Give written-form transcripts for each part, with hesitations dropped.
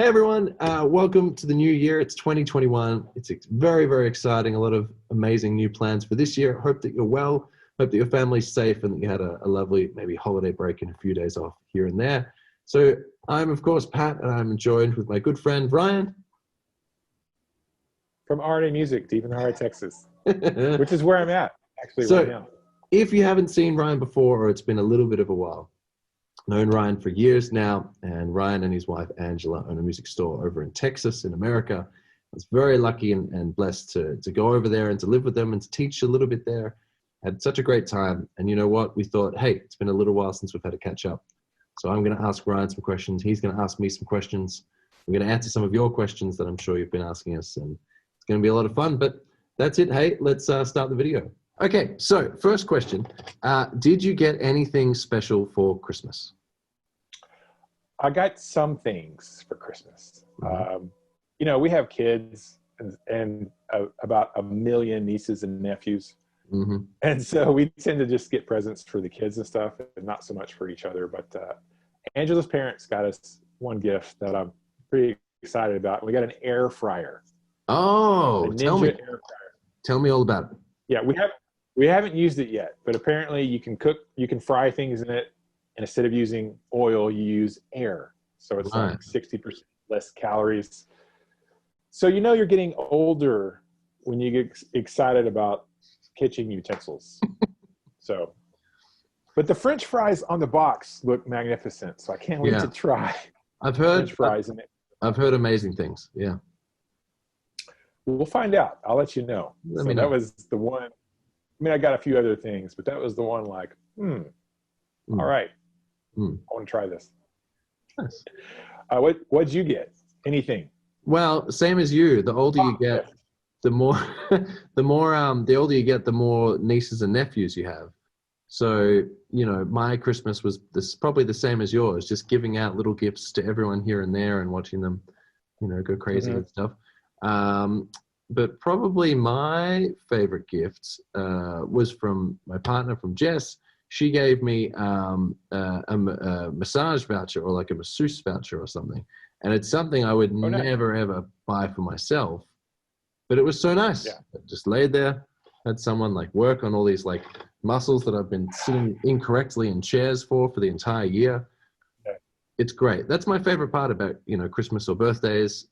Hey everyone, welcome to the new year. It's 2021. It's very, very exciting. A lot of amazing new plans for this year. Hope that you're well. Hope that your family's safe and that you had a lovely maybe holiday break and a few days off here and there. So I'm of course Pat, and I'm joined with my good friend Ryan. From RNA Music, deep in the heart of Texas, which is where I'm at actually So right now. if you haven't seen Ryan before, or it's been a little bit of a while, known Ryan for years now, and Ryan and his wife Angela own a music store over in Texas in America. I was very lucky and blessed to go over there and to live with them and to teach a little bit there. Had such a great time. And you know what? We thought, hey, it's been a little while since we've had a catch up. So I'm going to ask Ryan some questions. He's going to ask me some questions. We're going to answer some of your questions that I'm sure you've been asking us. And it's going to be a lot of fun. But that's it. Hey, let's start the video. Okay, so first question. Did you get anything special for Christmas? I got some things for Christmas. You know, we have kids and about 1 million nieces and nephews. Mm-hmm. And so we tend to just get presents for the kids and stuff, and not so much for each other. But Angela's parents got us one gift that I'm pretty excited about. We got an air fryer. Oh, Ninja air fryer. Tell me all about it. Yeah, we haven't used it yet, but apparently you can fry things in it, and instead of using oil, you use air. So it's like 60% less calories. So you know you're getting older when you get excited about kitchen utensils. But the French fries on the box look magnificent, so I can't wait to try. I've heard French fries in it. I've heard amazing things. Yeah. We'll find out. I'll let you know. That was the one. I mean, I got a few other things, but that was the one like, all right. I want to try this. Nice. What'd you get? Anything? Well, same as you. The older you get, the more, the older you get, the more nieces and nephews you have. So, you know, my Christmas was probably the same as yours, just giving out little gifts to everyone here and there and watching them, you know, go crazy and stuff. But probably my favorite gift was from my partner, from Jess. She gave me a massage voucher, or like a masseuse voucher or something. And it's something I would never, ever buy for myself. But it was so nice. Yeah. I just laid there, had someone like work on all these like muscles that I've been sitting incorrectly in chairs for the entire year. Yeah. It's great. That's my favorite part about, you know, Christmas or birthdays.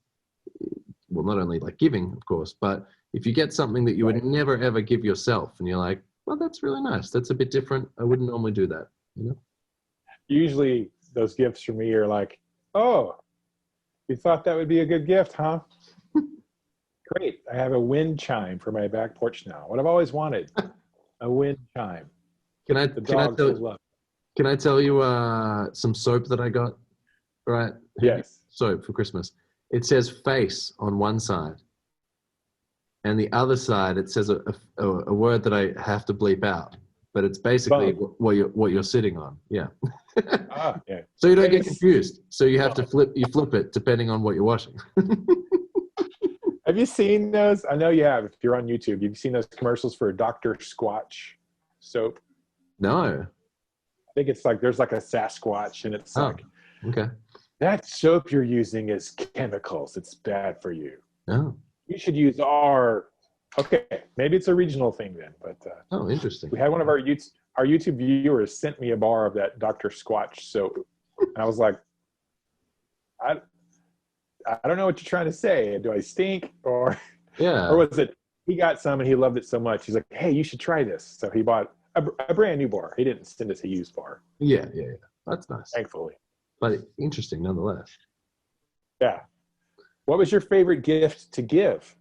Well, not only like giving, of course, but if you get something that you would never, ever give yourself and you're like, well, that's really nice. That's a bit different. I wouldn't normally do that, you know? Usually those gifts for me are like, oh, you thought that would be a good gift, huh? Great. I have a wind chime for my back porch now. What I've always wanted, a wind chime. Can I tell you some soap that I got? Right? Yes. Soap for Christmas. It says face on one side. And the other side, it says a word that I have to bleep out, but it's basically what you're sitting on. Yeah. Yeah. So you don't get confused. So you have to flip it depending on what you're washing. Have you seen those? I know you have. If you're on YouTube, you've seen those commercials for Dr. Squatch soap. No. I think it's like there's like a Sasquatch, and it's like, okay, that soap you're using is chemicals. It's bad for you. Oh. You should use our, okay, maybe it's a regional thing then, but interesting. We had one of our YouTube viewers sent me a bar of that Dr. Squatch soap. And I was like, I don't know what you're trying to say. Do I stink? Or was it, he got some and he loved it so much. He's like, hey, you should try this. So he bought a brand new bar. He didn't send us a used bar. Yeah. That's nice. Thankfully. But interesting nonetheless. Yeah. What was your favorite gift to give?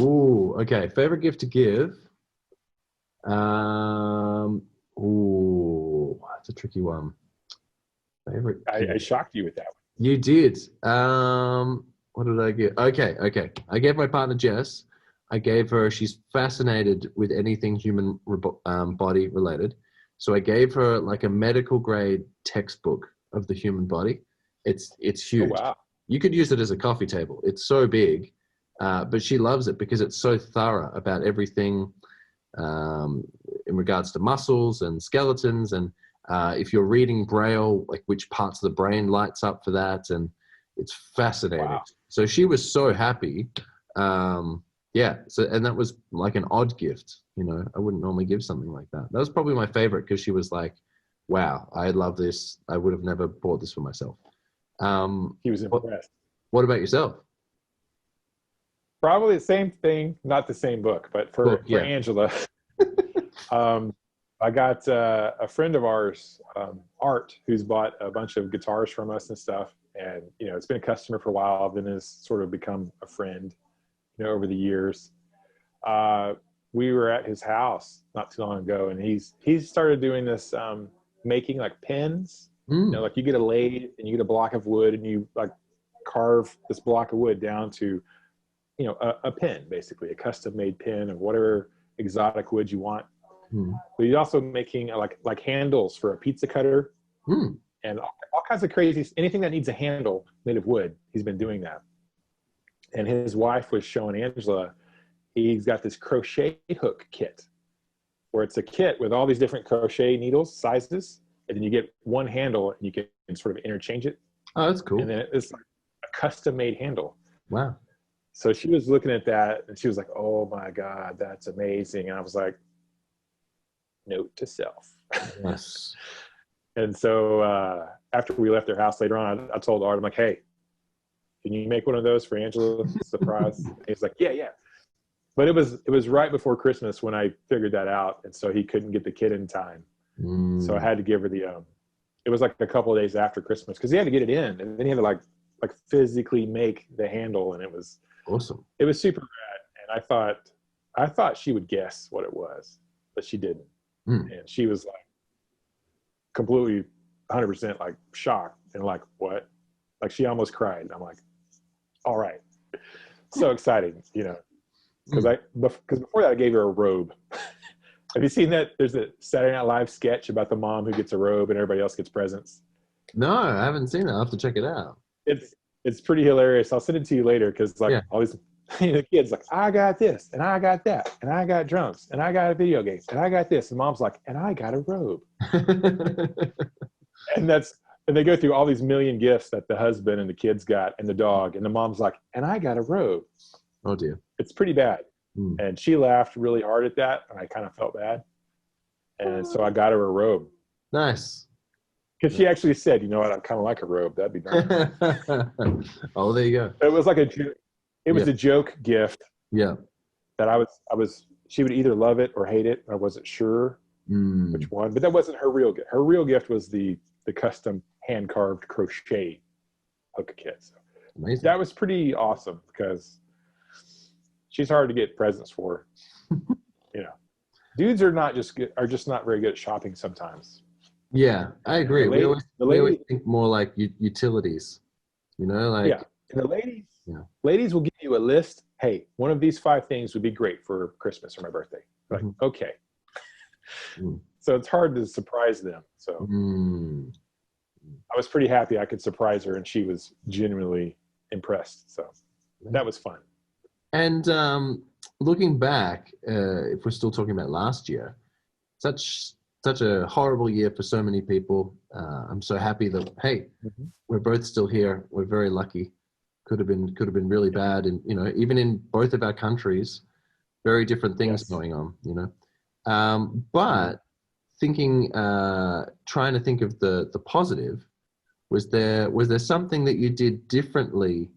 Ooh, okay. Favorite gift to give. That's a tricky one. Favorite. I shocked you with that one. You did. What did I give? Okay. I gave my partner Jess. I gave her. She's fascinated with anything human body related. So I gave her like a medical grade textbook of the human body. It's huge. Oh, wow. You could use it as a coffee table. It's so big, but she loves it because it's so thorough about everything in regards to muscles and skeletons. And if you're reading Braille, like which parts of the brain lights up for that. And It's fascinating. Wow. So she was so happy. Yeah. So, and that was like an odd gift, you know, I wouldn't normally give something like that. That was probably my favorite because she was like, wow, I love this. I would have never bought this for myself. He was What, impressed. what about yourself? Probably the same thing, not the same book, but Book, for yeah. Angela, I got a friend of ours, Art, who's bought a bunch of guitars from us and stuff. And, you know, it's been a customer for a while, then has sort of become a friend, you know, over the years. We were at his house not too long ago, and he's started doing this, making like pens. You know, like you get a lathe and you get a block of wood and you like carve this block of wood down to, you know, a pen, basically a custom made pen of whatever exotic wood you want. But he's also making like handles for a pizza cutter and all kinds of crazy, anything that needs a handle made of wood. He's been doing that. And his wife was showing Angela, he's got this crochet hook kit where it's a kit with all these different crochet needles, sizes, and then you get one handle and you can sort of interchange it. Oh, that's cool. And then it's like a custom made handle. Wow. So she was looking at that and she was like, oh my God, that's amazing. And I was like, note to self. Yes. And so after we left their house later on, I told Art, I'm like, hey, can you make one of those for Angela? Surprise. He's like, yeah. But it was right before Christmas when I figured that out. And so he couldn't get the kit in time. So I had to give her the, it was like a couple of days after Christmas because he had to get it in. And then he had to like physically make the handle. And it was awesome. It was super rad. And I thought she would guess what it was, but she didn't. And she was like completely 100% like shocked and like, what? Like she almost cried. I'm like, all right. So exciting, you know, because before that I gave her a robe. Have you seen that? There's a Saturday Night Live sketch about the mom who gets a robe and everybody else gets presents. No, I haven't seen that. I'll have to check it out. It's pretty hilarious. I'll send it to you later because like all these the kids like, I got this and I got that and I got drums and I got a video game and I got this, and mom's like, and I got a robe. and they go through all these million gifts that the husband and the kids got and the dog, and the mom's like, and I got a robe. Oh dear. It's pretty bad. And she laughed really hard at that, and I kind of felt bad. And so I got her a robe. Nice. Because she actually said, you know what, I'd kind of like a robe. That'd be nice. Oh, there you go. It was like a joke gift. Yeah. That she would either love it or hate it. I wasn't sure which one, but that wasn't her real gift. Her real gift was the custom hand carved crochet hook kit. So amazing. That was pretty awesome because she's hard to get presents for. You know, dudes are just not very good at shopping sometimes. Yeah, I agree. We always think more like utilities, you know, like. Yeah, and the ladies will give you a list. Hey, one of these 5 things would be great for Christmas or my birthday. Like, okay. So it's hard to surprise them. So I was pretty happy I could surprise her, and she was genuinely impressed. So that was fun. And looking back, if we're still talking about last year, such a horrible year for so many people. I'm so happy that, hey, we're both still here. We're very lucky. Could have been really bad, and you know, even in both of our countries, very different things going on. You know, but thinking, trying to think of the positive. Was there something that you did differently?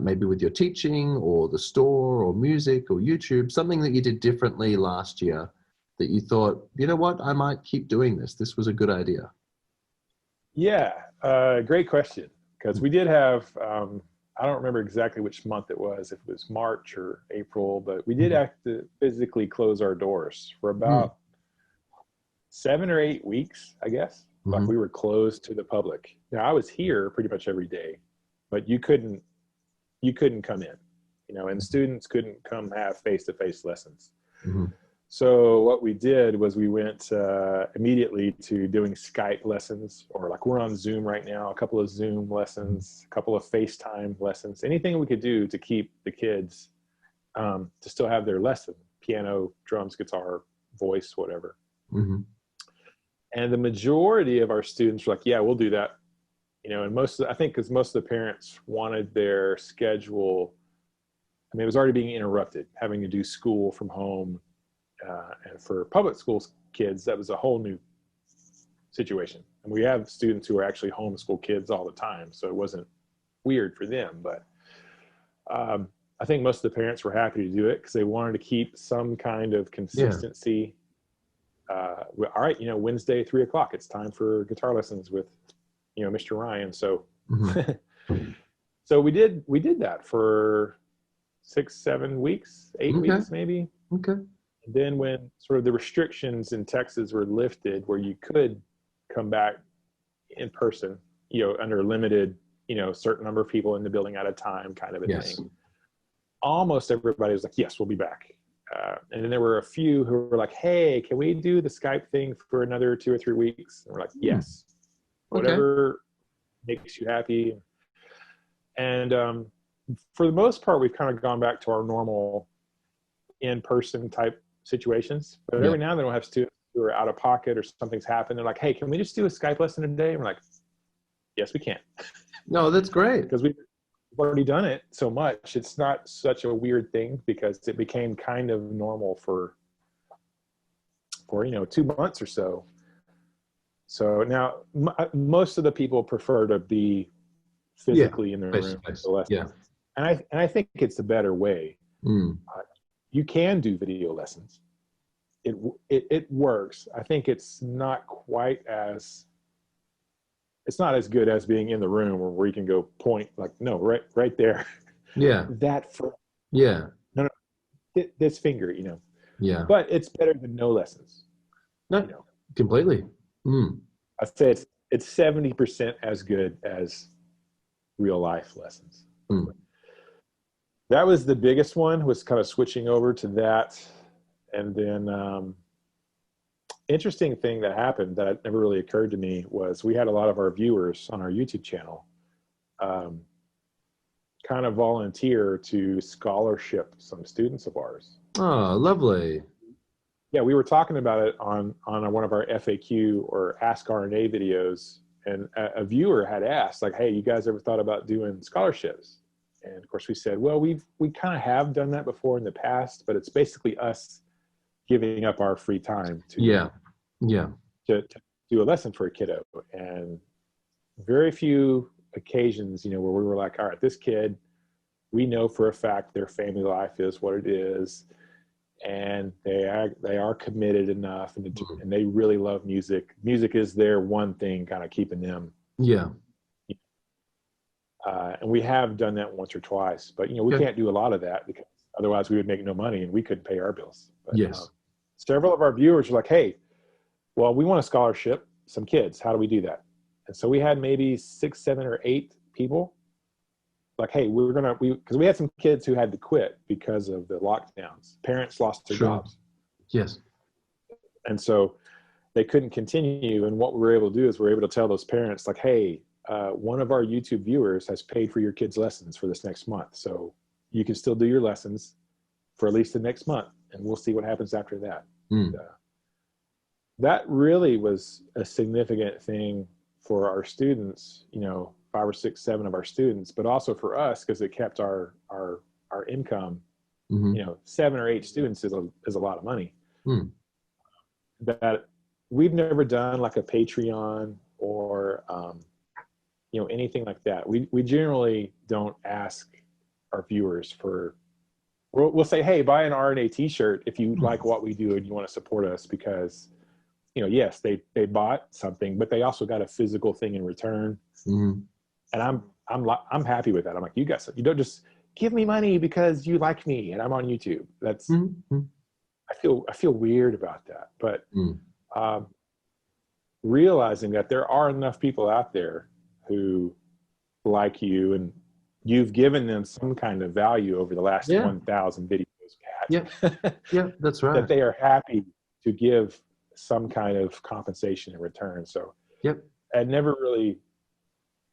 Maybe with your teaching or the store or music or YouTube, something that you did differently last year that you thought, you know what, I might keep doing this. This was a good idea. Yeah, great question. Because we did have, I don't remember exactly which month it was, if it was March or April, but we did have to physically close our doors for about 7 or 8 weeks, I guess. Like we were closed to the public. Now I was here pretty much every day, but you couldn't come in, you know, and students couldn't come have face-to-face lessons. So what we did was we went immediately to doing Skype lessons, or like we're on Zoom right now, a couple of Zoom lessons, a couple of FaceTime lessons, anything we could do to keep the kids to still have their lesson, piano, drums, guitar, voice, whatever. And the majority of our students were like, yeah, we'll do that. And I think because most of the parents wanted their schedule, I mean, it was already being interrupted, having to do school from home. And for public schools kids, that was a whole new situation. And we have students who are actually homeschool kids all the time, so it wasn't weird for them. But I think most of the parents were happy to do it because they wanted to keep some kind of consistency. All right, Wednesday, 3:00, it's time for guitar lessons with, Mr. Ryan. So, so we did that for 6, 7 weeks, 8 weeks, maybe. Okay. And then when sort of the restrictions in Texas were lifted, where you could come back in person, under a limited, certain number of people in the building at a time, kind of a thing. Almost everybody was like, yes, we'll be back. And then there were a few who were like, hey, can we do the Skype thing for another 2 or 3 weeks? And we're like, yes, whatever makes you happy. And for the most part, we've kind of gone back to our normal in-person type situations. But every now and then we'll have students who are out of pocket or something's happened. They're like, hey, can we just do a Skype lesson today? And we're like, yes, we can. No, that's great. Because we've already done it so much. It's not such a weird thing because it became kind of normal for 2 months or so. So now most of the people prefer to be physically in the room. And I think it's a better way. You can do video lessons. It works. I think it's not as good as being in the room where you can go point like, no, right there. Yeah. No, this finger, Yeah. But it's better than no lessons. No, completely. I'd say it's 70% as good as real life lessons. That was the biggest one, was kind of switching over to that. And then interesting thing that happened that never really occurred to me was we had a lot of our viewers on our YouTube channel kind of volunteer to scholarship some students of ours. Oh, lovely. Yeah, we were talking about it on one of our FAQ or Ask RNA videos, and a viewer had asked, like, hey, you guys ever thought about doing scholarships? And of course we said, well, we kind of have done that before in the past, but it's basically us giving up our free time to do a lesson for a kiddo. And very few occasions, where we were like, all right, this kid, we know for a fact their family life is what it is, and they are committed enough, and they really love music. Music is their one thing kind of keeping them. And we have done that once or twice, but we can't do a lot of that because otherwise we would make no money and we couldn't pay our bills. But, several of our viewers were like, hey, well, we want a scholarship, some kids. How do we do that? And so we had maybe 6, 7, or 8 people like, hey, because we had some kids who had to quit because of the lockdowns. Parents lost their jobs. Yes. And so they couldn't continue. And what we were able to do is we're able to tell those parents like, hey, one of our YouTube viewers has paid for your kids' lessons for this next month. So you can still do your lessons for at least the next month, and we'll see what happens after that. That really was a significant thing for our students, 5 or 6, 7 of our students, but also for us because it kept our income. 7 or 8 students is a lot of money. That we've never done like a Patreon or anything like that. We generally don't ask our viewers for. We'll say, hey, buy an RNA T-shirt if you like what we do and you want to support us, because yes, they bought something, but they also got a physical thing in return. And I'm happy with that. I'm like, you guys, you don't just give me money because you like me and I'm on YouTube. That's I feel weird about that. But realizing that there are enough people out there who like you and you've given them some kind of value over the last 1,000 videos we've had. That's right. That they are happy to give some kind of compensation in return. So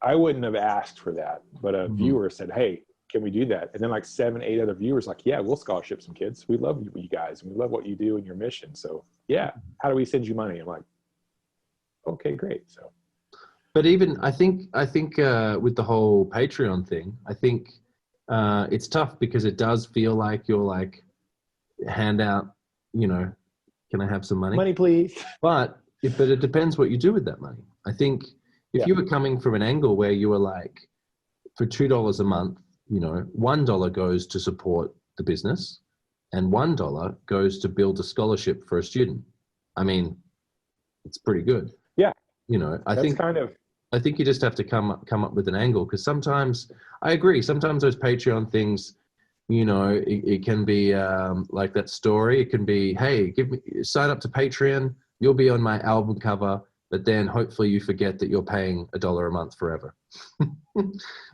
I wouldn't have asked for that, but a viewer said, hey, can we do that? And then like 7, 8 other viewers like, yeah, we'll scholarship some kids. We love you guys and we love what you do and your mission. So how do we send you money? I'm like, okay, great. So But even I think with the whole Patreon thing, I think it's tough because it does feel like you're like hand out, you know, can I have some money? Money, please. But it depends what you do with that money. I think if Yeah. you were coming from an angle where you were like, for $2 a month, you know, $1 goes to support the business, and $1 goes to build a scholarship for a student. I mean, it's pretty good. Yeah. You know, I That's think kind of, I think you just have to come up with an angle, because sometimes I agree. Sometimes those Patreon things, you know, it can be like that story. It can be, hey, sign up to Patreon. You'll be on my album cover, but then hopefully you forget that you're paying $1 a month forever.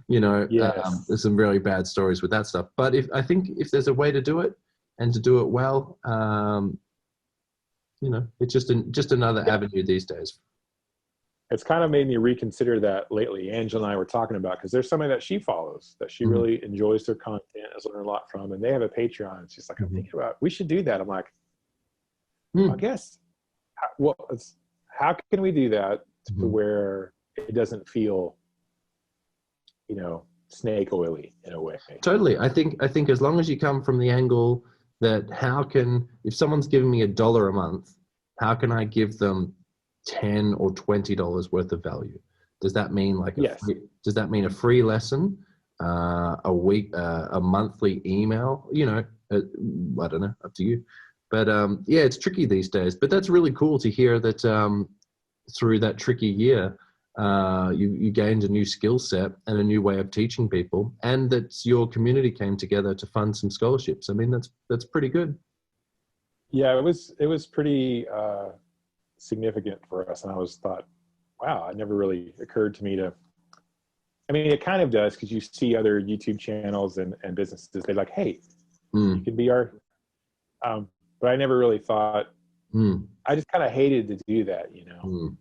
You know, yes. there's some really bad stories with that stuff. But I think if there's a way to do it and to do it well, you know, it's just another avenue these days. It's kind of made me reconsider that lately. Angela and I were talking about, because there's somebody that she follows that she really enjoys their content, has learned a lot from, and they have a Patreon. And she's like, I'm thinking about, we should do that. I'm like, I guess, how can we do that to where it doesn't feel, you know, snake oily in a way? Totally. I think as long as you come from the angle that if someone's giving me $1 a month, how can I give them $10 or $20 worth of value? Does that mean like does that mean a free lesson, a week, a monthly email? You know, I don't know, up to you. But yeah, it's tricky these days. But that's really cool to hear that through that tricky year, you gained a new skill set and a new way of teaching people, and that your community came together to fund some scholarships. I mean, that's pretty good. Yeah, it was pretty significant for us, and I thought, wow, it never really occurred to me to. I mean, it kind of does, because you see other YouTube channels and businesses. They're like, hey, you can be our. But I never really thought. I just kind of hated to do that, you know.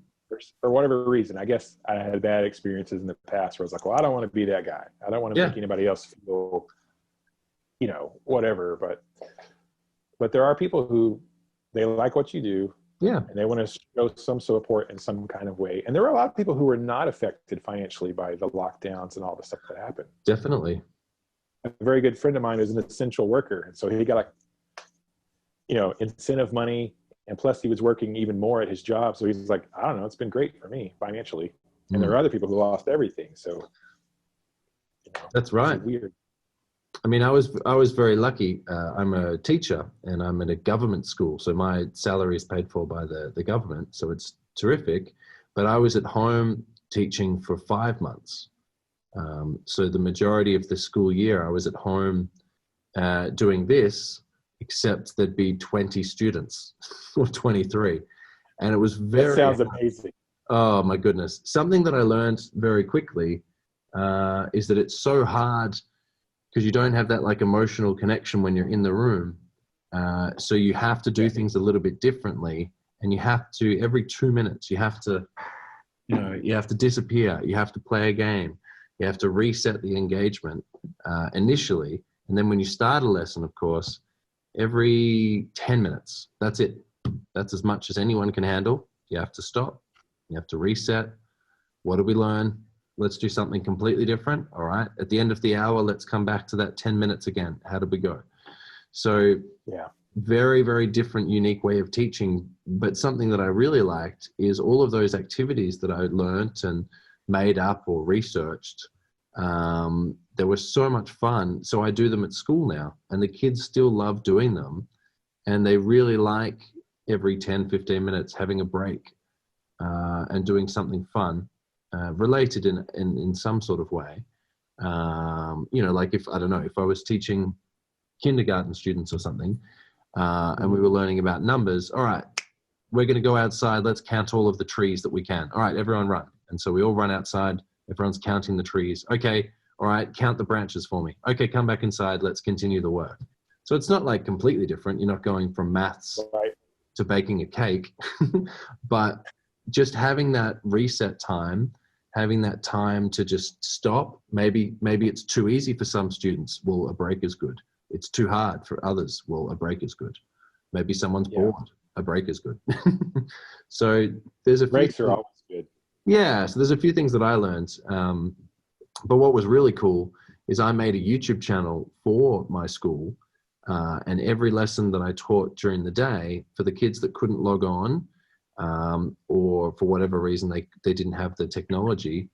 For whatever reason. I guess I had bad experiences in the past where I was like, well, I don't want to be that guy. I don't want to make anybody else feel, you know, whatever. But there are people who, they like what you do. Yeah. And they want to show some support in some kind of way. And there were a lot of people who were not affected financially by the lockdowns and all the stuff that happened. Definitely. A very good friend of mine is an essential worker. And so he got, like, you know, incentive money. And plus he was working even more at his job. So he's like, I don't know, it's been great for me financially. And there are other people who lost everything. So you know, that's right. It's weird. I mean, I was very lucky. I'm a teacher and I'm in a government school. So my salary is paid for by the government. So it's terrific. But I was at home teaching for 5 months. So the majority of the school year I was at home doing this, except there'd be 20 students or 23. And it was very— That sounds amazing. Oh my goodness. Something that I learned very quickly is that it's so hard because you don't have that like emotional connection when you're in the room. So you have to do things a little bit differently, and you have to, every 2 minutes, you have to, you have to disappear. You have to play a game. You have to reset the engagement initially. And then when you start a lesson, of course, every 10 minutes, that's it. That's as much as anyone can handle. You have to stop. You have to reset. What did we learn? Let's do something completely different. All right. At the end of the hour, let's come back to that 10 minutes again. How did we go? So yeah, very, very different, unique way of teaching. But something that I really liked is all of those activities that I learned and made up or researched. They were so much fun. So I do them at school now, and the kids still love doing them. And they really like every 10, 15 minutes having a break and doing something fun. Related in some sort of way. Like if, I don't know, if I was teaching kindergarten students or something, and we were learning about numbers, all right, we're going to go outside, let's count all of the trees that we can. All right, everyone run. And so we all run outside, everyone's counting the trees. Okay, all right, count the branches for me. Okay, come back inside, let's continue the work. So it's not like completely different. You're not going from maths to baking a cake, but just having that reset time, having that time to just stop. Maybe it's too easy for some students. Well, a break is good. It's too hard for others. Well, a break is good. Maybe someone's bored. A break is good. So there's a breaks are always good. Yeah, so there's a few things that I learned. But what was really cool is I made a YouTube channel for my school, and every lesson that I taught during the day for the kids that couldn't log on, or for whatever reason they didn't have the technology,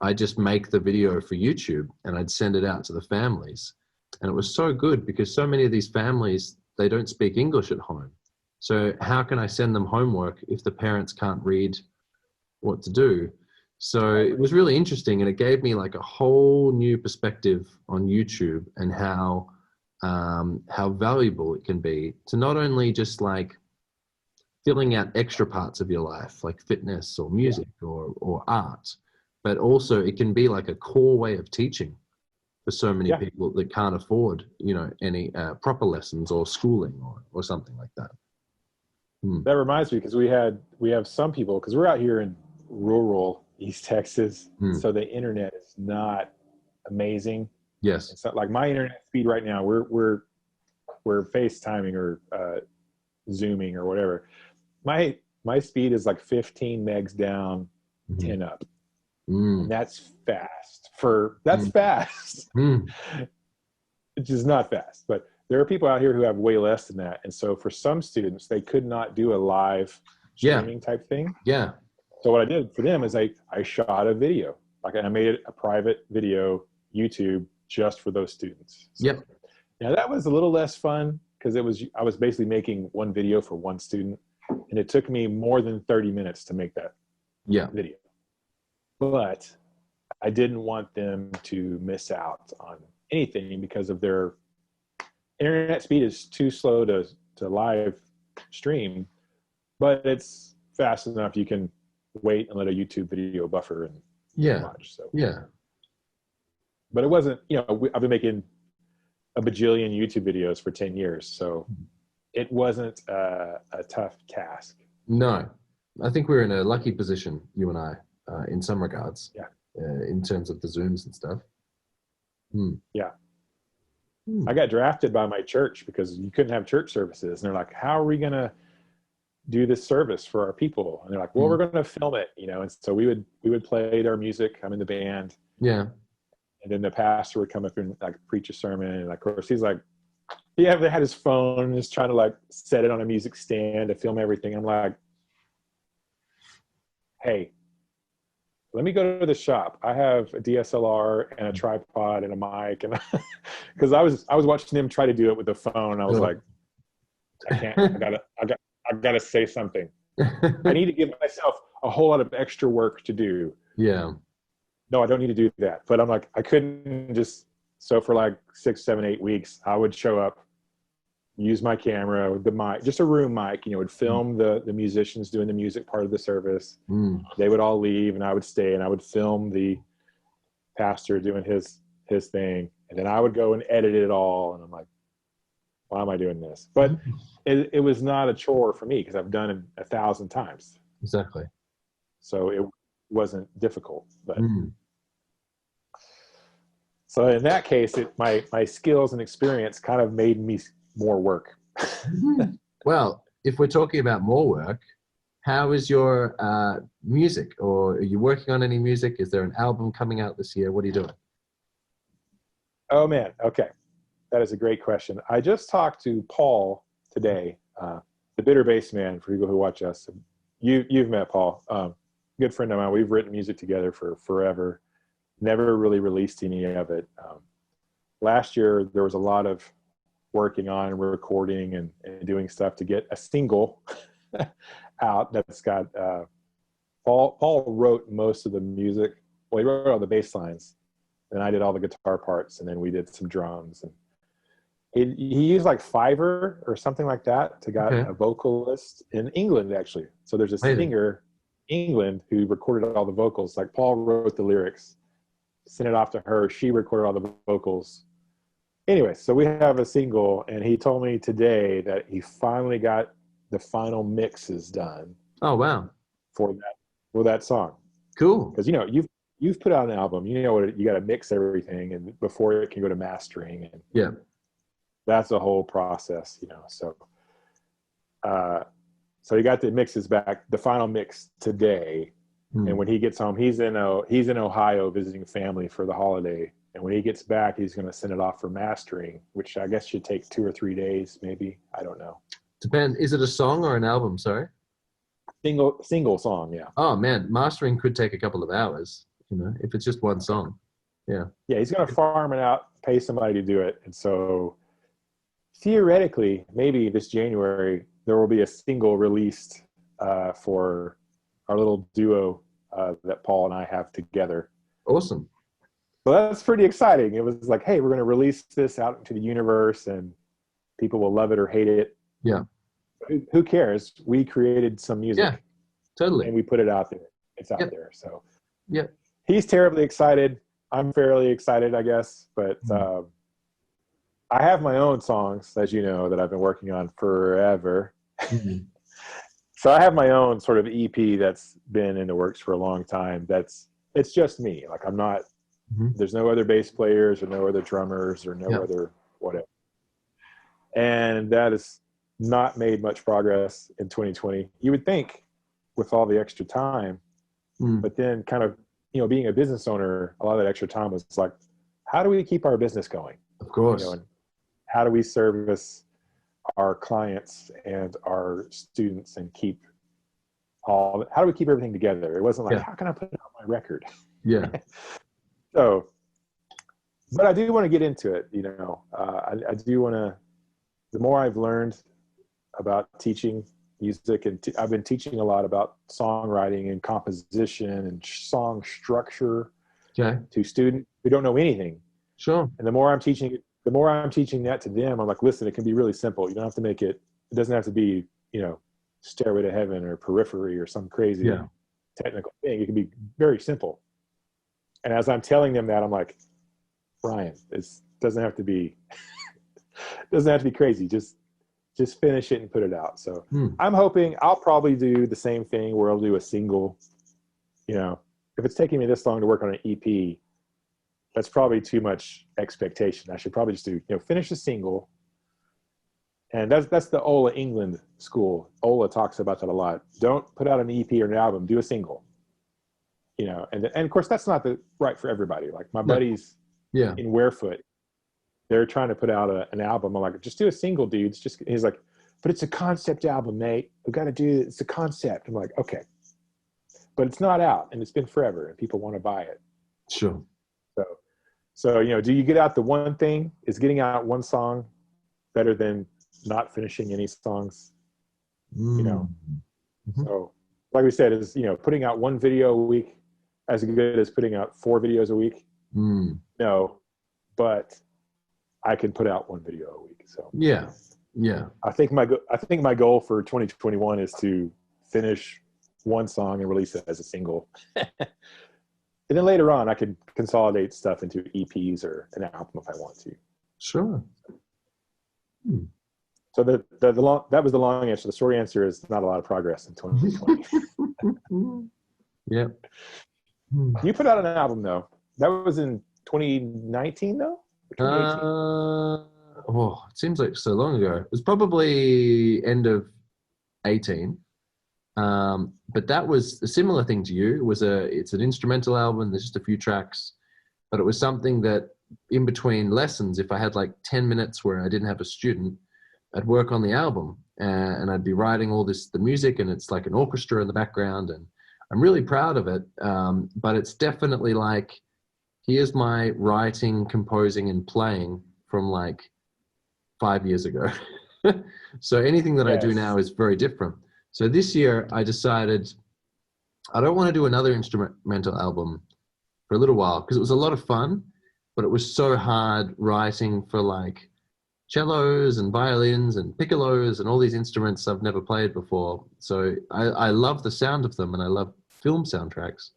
I just make the video for YouTube and I'd send it out to the families. And it was so good because so many of these families, they don't speak English at home. So how can I send them homework if the parents can't read what to do? So it was really interesting, and it gave me like a whole new perspective on YouTube and how valuable it can be to not only just like filling out extra parts of your life, like fitness or music or art, but also it can be like a core way of teaching for so many people that can't afford, any proper lessons or schooling or something like that. That reminds me, because we have some people, because we're out here in rural East Texas, so the internet is not amazing. Yes, it's not like my internet speed right now. We're FaceTiming or Zooming or whatever. My speed is like 15 megs down, 10 up. And that's fast. Fast. It's just not fast. But there are people out here who have way less than that. And so for some students, they could not do a live streaming type thing. Yeah. So what I did for them is I shot a video. Like, I made it a private video, YouTube, just for those students. So, now that was a little less fun because I was basically making one video for one student, and it took me more than 30 minutes to make that video. But I didn't want them to miss out on anything because of their internet speed is too slow to live stream, but it's fast enough you can wait and let a YouTube video buffer and watch. So but it wasn't, I've been making a bajillion YouTube videos for 10 years, so it wasn't a tough task. No, I think we're in a lucky position, you and I, in some regards. In terms of the Zooms and stuff. I got drafted by my church because you couldn't have church services, and they're like, how are we gonna do this service for our people? And they're like, well, we're gonna film it, and so we would play their music. I'm in the band, and then the pastor would come up and like preach a sermon, and of course he's like, they had his phone and just trying to like set it on a music stand to film everything. I'm like, hey, let me go to the shop. I have a DSLR and a tripod and a mic, and because I was watching them try to do it with the phone. I was like, I can't. I gotta say something. I need to give myself a whole lot of extra work to do. No, I don't need to do that. But I'm like, I couldn't just. So for like 6, 7, 8 weeks, I would show up, use my camera with the mic, just a room mic, would film the musicians doing the music part of the service. They would all leave and I would stay, and I would film the pastor doing his thing. And then I would go and edit it all. And I'm like, why am I doing this? But it was not a chore for me because I've done it 1,000 times. Exactly. So it wasn't difficult, but so in that case, my skills and experience kind of made me more work. Well, if we're talking about more work, how is your music? Or are you working on any music? Is there an album coming out this year? What are you doing? Oh, man. Okay. That is a great question. I just talked to Paul today, the Bitter Bass Man, for people who watch us. You've met Paul, good friend of mine. We've written music together for forever. Never really released any of it. Last year, there was a lot of working on recording and doing stuff to get a single out that's got Paul wrote most of the music. Well, he wrote all the bass lines, and I did all the guitar parts, and then we did some drums. And he used like Fiverr or something like that to get a vocalist in England, actually. So there's a singer in England who recorded all the vocals. Like, Paul wrote the lyrics, sent it off to her. She recorded all the vocals. Anyway, so we have a single, and he told me today that he finally got the final mixes done. Oh, wow. For that song. Cool. Because you've put out an album, you got to mix everything, and before it can go to mastering, and that's a whole process, So so he got the mixes back, the final mix today, And when he gets home, he's in Ohio visiting family for the holiday. And when he gets back, he's going to send it off for mastering, which I guess should take 2 or 3 days, maybe. I don't know. Depend. Is it a song or an album? Sorry. Single song, yeah. Oh man, mastering could take a couple of hours. You know, if it's just one song. Yeah. Yeah, he's going to farm it out, pay somebody to do it, and so theoretically, maybe this January there will be a single released for our little duo that Paul and I have together. Awesome. Well, that's pretty exciting. It was like, hey, we're going to release this out into the universe, and people will love it or hate it. Yeah. Who cares? We created some music. Yeah, totally. And we put it out there. It's out there. So yeah, he's terribly excited. I'm fairly excited, I guess. But I have my own songs, as you know, that I've been working on forever. Mm-hmm. So I have my own sort of EP that's been in the works for a long time. It's just me. Like I'm not, there's no other bass players or no other drummers or no other whatever. And that has not made much progress in 2020. You would think with all the extra time, but then kind of, being a business owner, a lot of that extra time was like, how do we keep our business going? Of course. And how do we service our clients and our students and how do we keep everything together? It wasn't like, how can I put out my record? Yeah. So, but I do want to get into it, I do want to, the more I've learned about teaching music, and I've been teaching a lot about songwriting and composition and song structure to students who don't know anything. Sure. And the more I'm teaching that to them, I'm like, listen, it can be really simple. You don't have to make it doesn't have to be, Stairway to Heaven or Periphery or some crazy technical thing. It can be very simple. And as I'm telling them that, I'm like, Brian, it doesn't have to be crazy. Just finish it and put it out. So I'm hoping I'll probably do the same thing where I'll do a single, if it's taking me this long to work on an EP, that's probably too much expectation. I should probably just do, finish a single. And that's the Ola England school. Ola talks about that a lot. Don't put out an EP or an album, do a single, and of course that's not right for everybody. Like my buddies in Warefoot, they're trying to put out an album. I'm like, just do a single, dude. He's like, but it's a concept album, mate. It's a concept. I'm like, okay, but it's not out and it's been forever and people want to buy it. Sure. So, do you get out the one thing? Is getting out one song better than not finishing any songs? So like we said, is, putting out one video a week as good as putting out 4 videos a week? No, but I can put out 1 video a week. So yeah. I think my goal for 2021 is to finish one song and release it as a single. And then later on, I could consolidate stuff into EPs or an album if I want to. Sure. So that was the long answer. The short answer is not a lot of progress in 2020. Yeah. You put out an album though. That was in 2019 though? It seems like so long ago. It was probably end of 18. But that was a similar thing to you. It's an instrumental album. There's just a few tracks, but it was something that in between lessons, if I had like 10 minutes where I didn't have a student, I'd work on the album and I'd be writing all the music, and it's like an orchestra in the background, and I'm really proud of it. But it's definitely like, here's my writing, composing, and playing from like 5 years ago. So anything that I do now is very different. So this year I decided I don't want to do another instrumental album for a little while, because it was a lot of fun, but it was so hard writing for like cellos and violins and piccolos and all these instruments I've never played before. So I love the sound of them and I love film soundtracks,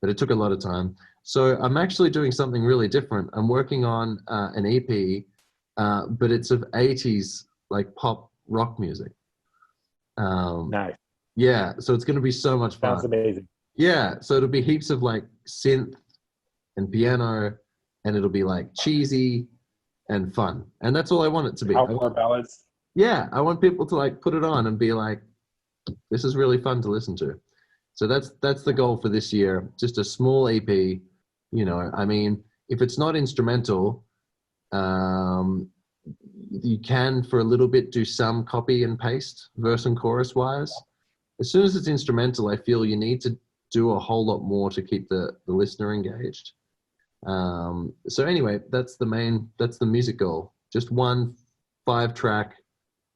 but it took a lot of time. So I'm actually doing something really different. I'm working on an EP, but it's of 80s like pop rock music. Nice. Yeah, so it's going to be so much fun. Sounds amazing. Yeah, so it'll be heaps of like synth and piano, and it'll be like cheesy and fun, and that's all I want it to be. Outdoor ballads. Yeah, I want people to like put it on and be like, this is really fun to listen to. So that's the goal for this year. Just a small EP. You know, I mean, if it's not instrumental, you can for a little bit do some copy and paste, verse and chorus wise. As soon as it's instrumental, I feel you need to do a whole lot more to keep the listener engaged. So anyway, that's the music goal. Just one 5-track,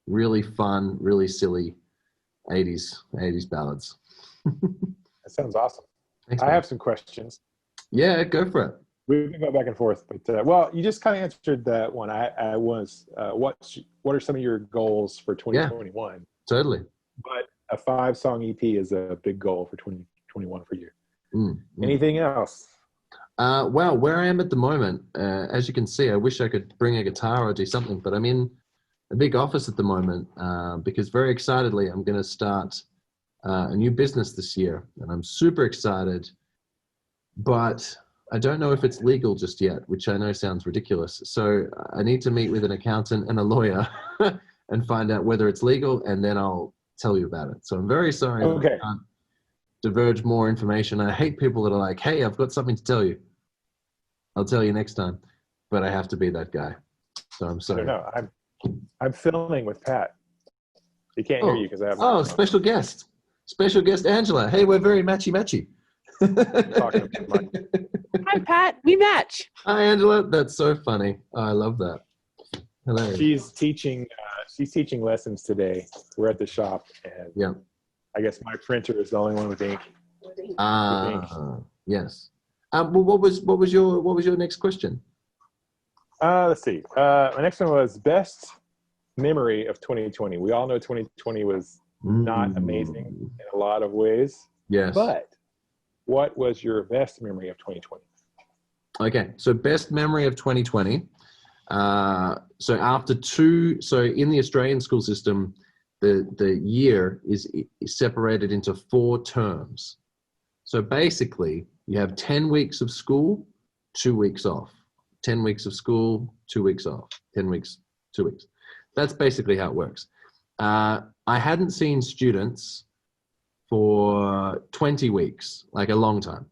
really fun, really silly 80s ballads. That sounds awesome. Thanks, I have some questions. Yeah, go for it. We can go back and forth, but well, you just kind of answered that one. I was, what are some of your goals for 2021? Yeah, totally. But a 5-song EP is a big goal for 2021 for you. Anything else? Well, where I am at the moment, as you can see, I wish I could bring a guitar or do something, but I'm in a big office at the moment because very excitedly, I'm going to start a new business this year, and I'm super excited, but I don't know if it's legal just yet, which I know sounds ridiculous. So I need to meet with an accountant and a lawyer and find out whether it's legal, and then I'll tell you about it. So I'm very sorry that I can't diverge more information. I hate people that are like, hey, I've got something to tell you. I'll tell you next time, but I have to be that guy. So I'm sorry. No, I'm filming with Pat. He can't hear you because I have. Special guest Angela. Hey, we're very matchy. Hi, Pat. We match. Hi, Angela. That's so funny. Oh, I love that. Hello. She's teaching lessons today. We're at the shop, and yeah, I guess my printer is the only one with ink. Yes. Well, what was your next question? Let's see. My next one was best memory of 2020. We all know 2020 was not amazing in a lot of ways. Yes. But what was your best memory of 2020? Okay, so best memory of 2020. So in the Australian school system, the year is separated into 4 terms. So basically, you have 10 weeks of school, 2 weeks off. 10 weeks of school, 2 weeks off. 10 weeks, 2 weeks. That's basically how it works. I hadn't seen students for 20 weeks, like a long time,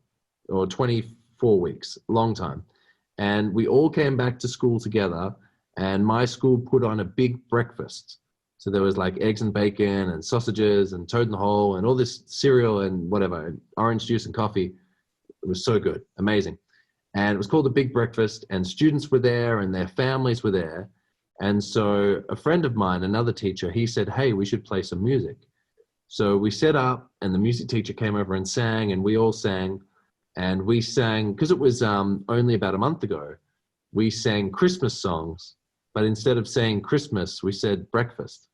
or 24 weeks, long time. And we all came back to school together, and my school put on a big breakfast. So there was like eggs and bacon and sausages and toad in the hole and all this cereal and whatever, and orange juice and coffee. It was so good, amazing. And it was called the Big Breakfast, and students were there and their families were there. And so a friend of mine, another teacher, he said, hey, we should play some music. So we set up, and the music teacher came over and sang, and we all sang. And we sang, because it was only about a month ago, we sang Christmas songs, but instead of saying Christmas, we said breakfast.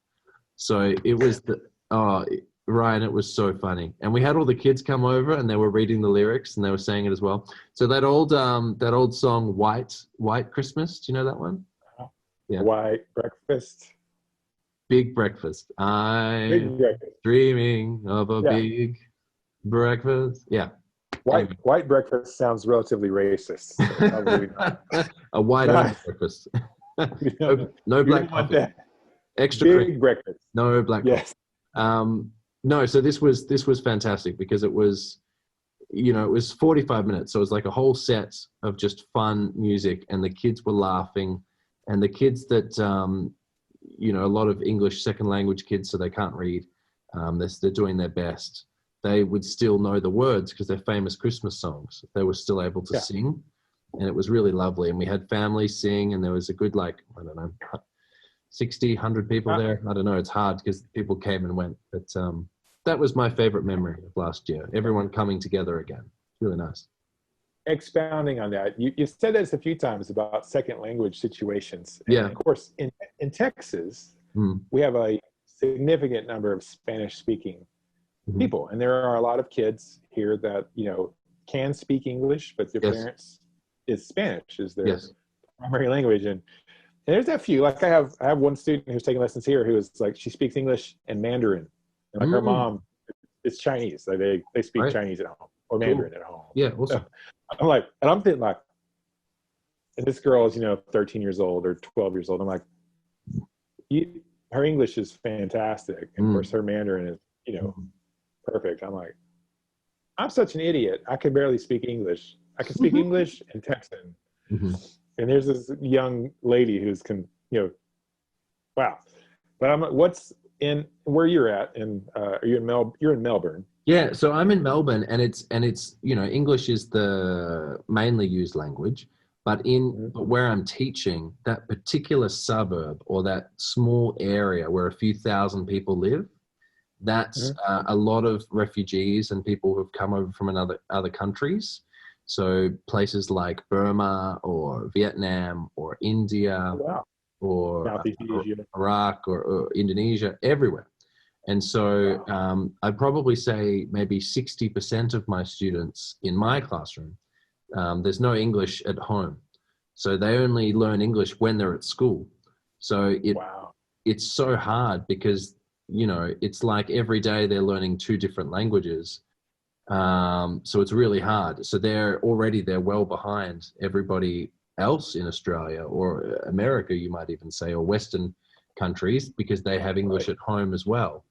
So it was Ryan, it was so funny. And we had all the kids come over, and they were reading the lyrics, and they were saying it as well. So that old song, White Christmas, do you know that one? Yeah. White Breakfast. Big breakfast. I'm dreaming of a big breakfast. Yeah. White breakfast sounds relatively racist. So probably not. A white breakfast. no black coffee. Extra big cream. Breakfast. No black coffee. No, so this was fantastic because it was, it was 45 minutes. So it was like a whole set of just fun music, and the kids were laughing, and the kids that a lot of English second language kids, so they can't read. They're doing their best. They would still know the words because they're famous Christmas songs. They were still able to sing, and it was really lovely. And we had families sing, and there was a good, 60, 100 people there. I don't know. It's hard because people came and went. But that was my favorite memory of last year. Everyone coming together again. Really nice. Expounding on that, you said this a few times about second language situations. And of course, in Texas, we have a significant number of Spanish-speaking people, and there are a lot of kids here that can speak English, but their parents is Spanish is their primary language, and there's a few. Like I have one student who's taking lessons here who is like she speaks English and Mandarin, and her mom is Chinese. Like they speak Chinese at home or Mandarin at home. Yeah, awesome. I'm like, and I'm thinking like, and this girl is 13 years old or 12 years old. I'm like, her English is fantastic, and of course her Mandarin is perfect. I'm like, I'm such an idiot. I can barely speak English. I can speak English and Texan. Mm-hmm. And there's this young lady who's wow. But what's in where you're at? And are you in You're in Melbourne. Yeah, so I'm in Melbourne, and it's English is the mainly used language, but where I'm teaching, that particular suburb or that small area where a few thousand people live, that's a lot of refugees and people who've come over from other countries. So places like Burma or Vietnam or India or Iraq or Indonesia, everywhere. And so I'd probably say maybe 60% of my students in my classroom, there's no English at home. So they only learn English when they're at school. So it's so hard because, it's like every day they're learning two different languages. So it's really hard. So they're well behind everybody else in Australia or America, you might even say, or Western countries, because they have English at home as well.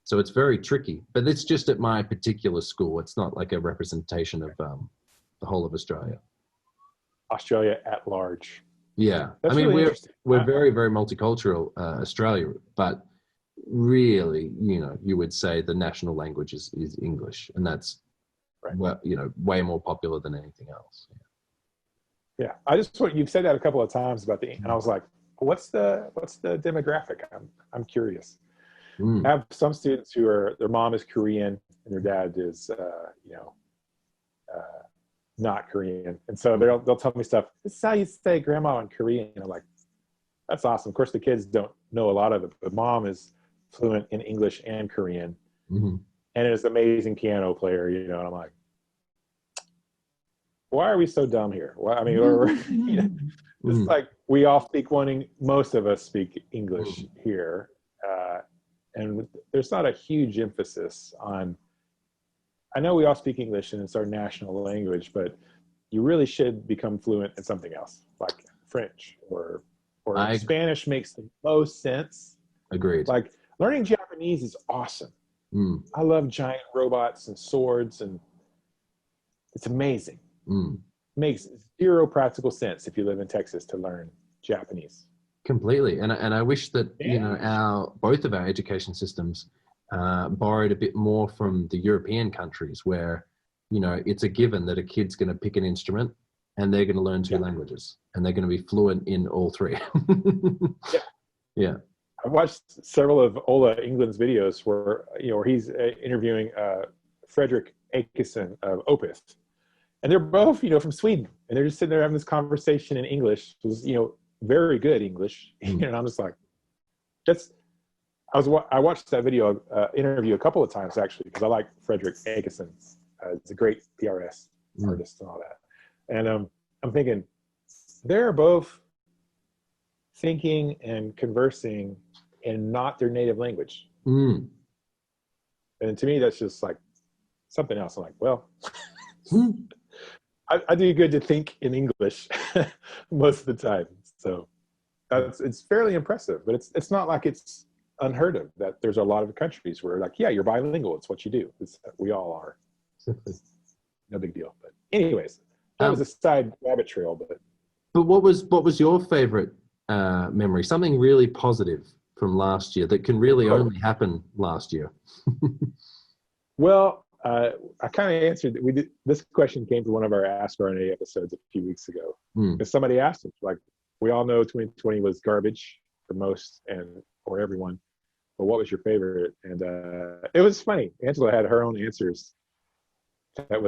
So it's very tricky, but it's just at my particular school. It's not like a representation of the whole of Australia. Australia at large. Yeah. That's really we're very, very multicultural, Australia, but really, you would say the national language is English, and that's, way more popular than anything else. Yeah. You've said that a couple of times about and I was like, what's the demographic? I'm curious. I have some students their mom is Korean and their dad is, not Korean. And so they'll tell me stuff. This is how you say grandma in Korean. And I'm like, that's awesome. Of course, the kids don't know a lot of it, but mom is fluent in English and Korean. Mm-hmm. And is an amazing piano player, and I'm like, why are we so dumb here? Well, I mean, it's like we all most of us speak English here. And there's not a huge emphasis on, I know we all speak English and it's our national language, but you really should become fluent in something else, like French or Spanish makes the most sense. Agreed. Like learning Japanese is awesome. I love giant robots and swords, and it's amazing. Makes zero practical sense if you live in Texas to learn Japanese. Completely. And I wish that, both of our education systems borrowed a bit more from the European countries where, it's a given that a kid's going to pick an instrument and they're going to learn two languages and they're going to be fluent in all three. Yeah. I've watched several of Ola England's videos where he's interviewing Frederick Akesson of Opeth, and they're both from Sweden, and they're just sitting there having this conversation in English. It was very good English, and I'm just like, I watched that interview a couple of times actually because I like Frederick Akesson. He's a great PRS artist and all that, and I'm thinking they're both thinking and conversing in not their native language. And to me, that's just like something else. I'm like, well, I do good to think in English most of the time. So it's fairly impressive, but it's not like it's unheard of that there's a lot of countries where like, yeah, you're bilingual. It's what you do. We all are. No big deal. But anyways, that was a side rabbit trail. But what was your favorite memory? Something really positive from last year that can really only happen last year. Well, I kind of answered. This question came from one of our Ask RNA episodes a few weeks ago. Because somebody asked us, like, we all know 2020 was garbage for most or everyone, but what was your favorite? And it was funny. Angela had her own answers. I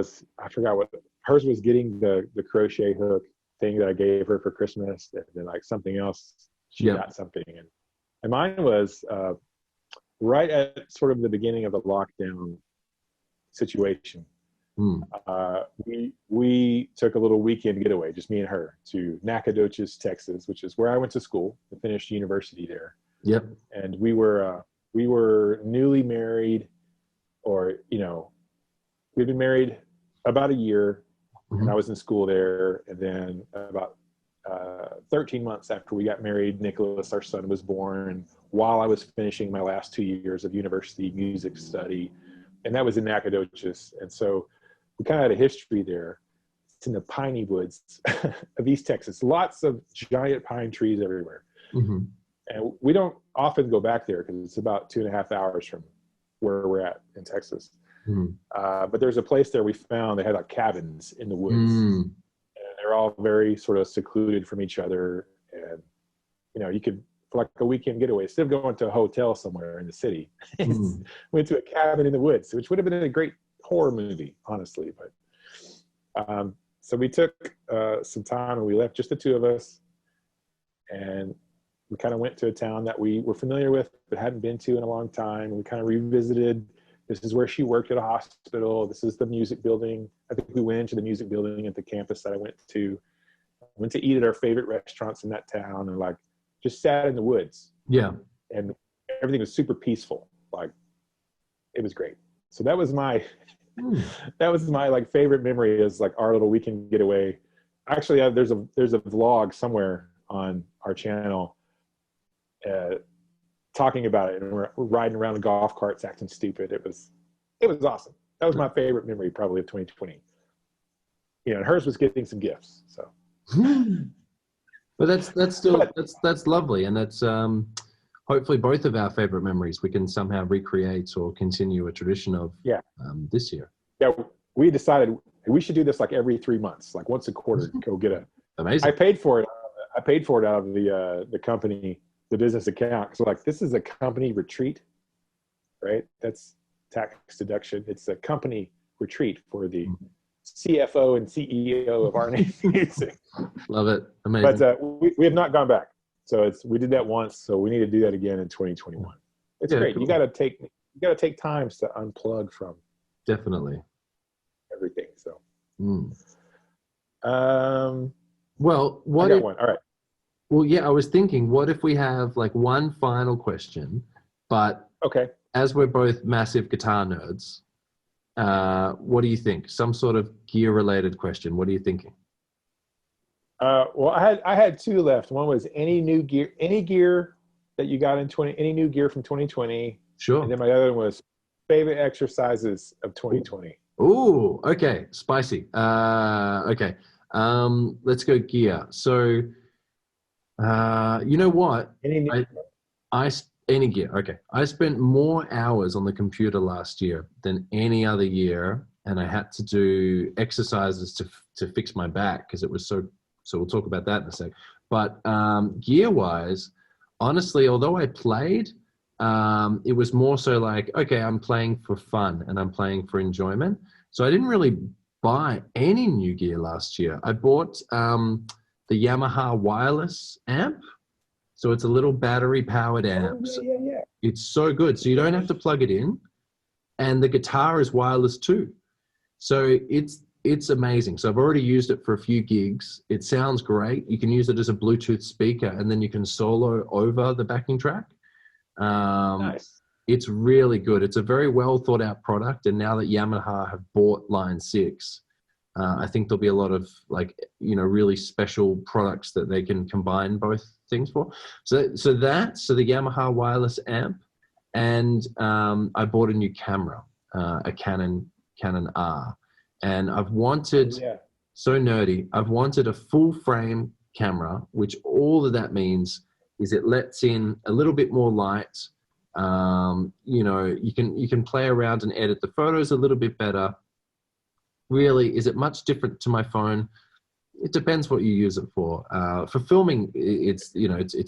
forgot what hers was. Getting the crochet hook thing that I gave her for Christmas, and then like something else she got something, and mine was right at sort of the beginning of the lockdown situation. We took a little weekend getaway, just me and her, to Nacogdoches, Texas, which is where I went to school and finished university there. Yep. And we were newly married, or we'd been married about a year, and I was in school there. And then about 13 months after we got married, Nicholas, our son, was born while I was finishing my last 2 years of university music study. And that was in Nacogdoches. And so we kind of had a history there. It's in the piney woods of East Texas. Lots of giant pine trees everywhere. Mm-hmm. And we don't often go back there because it's about 2.5 hours from where we're at in Texas. Mm-hmm. But there's a place there we found. They had like cabins in the woods. Mm. And they're all very sort of secluded from each other. And, you know, you could, for like a weekend getaway, instead of going to a hotel somewhere in the city, went to a cabin in the woods, which would have been a great horror movie, honestly. But so we took some time and we left, just the two of us. And we kind of went to a town that we were familiar with but hadn't been to in a long time. We kind of revisited. This is where she worked at a hospital. This is the music building. I think we went into the music building at the campus that I went to. Went to eat at our favorite restaurants in that town, and like just sat in the woods. Yeah. And everything was super peaceful. Like it was great. So that was my like favorite memory, is like our little weekend getaway. Actually, there's a vlog somewhere on our channel talking about it, and we're riding around in golf carts acting stupid. It was awesome. That was my favorite memory probably of 2020. You know, and hers was getting some gifts. So but that's lovely, and that's hopefully both of our favorite memories we can somehow recreate or continue a tradition of this year. Yeah, we decided we should do this like every 3 months, like once a quarter. Go get a amazing. I paid for it out of the company, the business account. So like, this is a company retreat, right? That's tax deduction. It's a company retreat for the CFO and CEO of RNA Music. Love it. Amazing. But we have not gone back. So we did that once. So we need to do that again in 2021. It's great. Cool. You got to take times to unplug from definitely everything. So, well, what? I got one. All right. Well, yeah, I was thinking, what if we have like one final question, but okay, as we're both massive guitar nerds, what do you think? Some sort of gear-related question. What are you thinking? Well, I had two left. One was any gear that you got in any new gear from 2020. Sure. And then my other one was favorite exercises of 2020. Ooh, okay, spicy. Okay, let's go gear. So, you know what? Any gear. Okay, I spent more hours on the computer last year than any other year, and I had to do exercises to fix my back because it was so. So we'll talk about that in a sec. But gear-wise, honestly, although I played, it was more so like, okay, I'm playing for fun and I'm playing for enjoyment. So I didn't really buy any new gear last year. I bought the Yamaha wireless amp. So it's a little battery-powered amp. Oh, yeah. It's so good. So you don't have to plug it in. And the guitar is wireless too. So it's amazing. So I've already used it for a few gigs. It sounds great. You can use it as a Bluetooth speaker, and then you can solo over the backing track. Nice. It's really good. It's a very well thought out product. And now that Yamaha have bought Line 6, I think there'll be a lot of really special products that they can combine both things for. So the Yamaha wireless amp, and I bought a new camera, a Canon R. And I've wanted, so nerdy, I've wanted a full frame camera, which all of that means is it lets in a little bit more light. You can play around and edit the photos a little bit better. Really, is it much different to my phone? It depends what you use it for. For filming, it's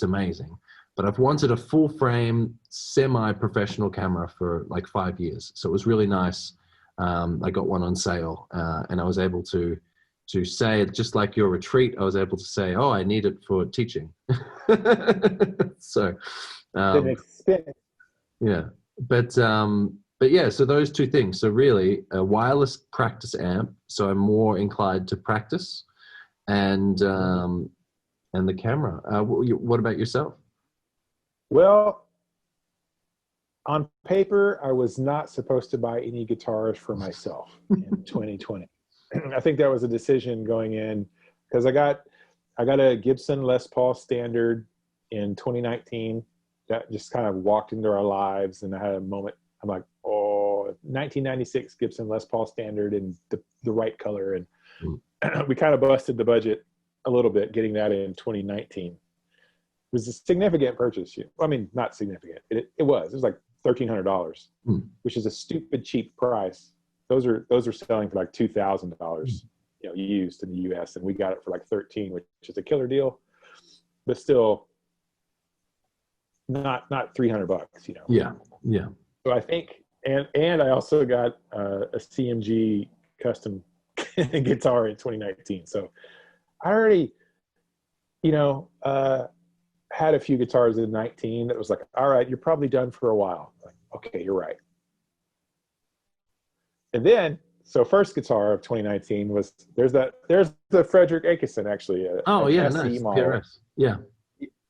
amazing. But I've wanted a full frame, semi-professional camera for like 5 years. So it was really nice. I got one on sale, and I was able to say, just like your retreat, I was able to say, oh, I need it for teaching. So, yeah, but yeah, so those two things. So really, a wireless practice amp, so I'm more inclined to practice, and the camera. What about yourself? Well, on paper, I was not supposed to buy any guitars for myself in 2020. I think that was a decision going in, because I got a Gibson Les Paul Standard in 2019 that just kind of walked into our lives, and I had a moment. I'm like, oh, 1996 Gibson Les Paul Standard in the right color. And we kind of busted the budget a little bit getting that in 2019. It was a significant purchase. I mean, not significant. It was like $1,300, which is a stupid cheap price. Those are selling for like $2,000, used in the US, and we got it for like 13, which is a killer deal, but still not $300, Yeah. So I think, and I also got a CMG custom guitar in 2019. So I already, had a few guitars in 19 that was like, all right, you're probably done for a while. Like, okay, you're right. And then, so first guitar of 2019 was, there's the Frederick Akison, actually. Nice. Model. PRS. Yeah.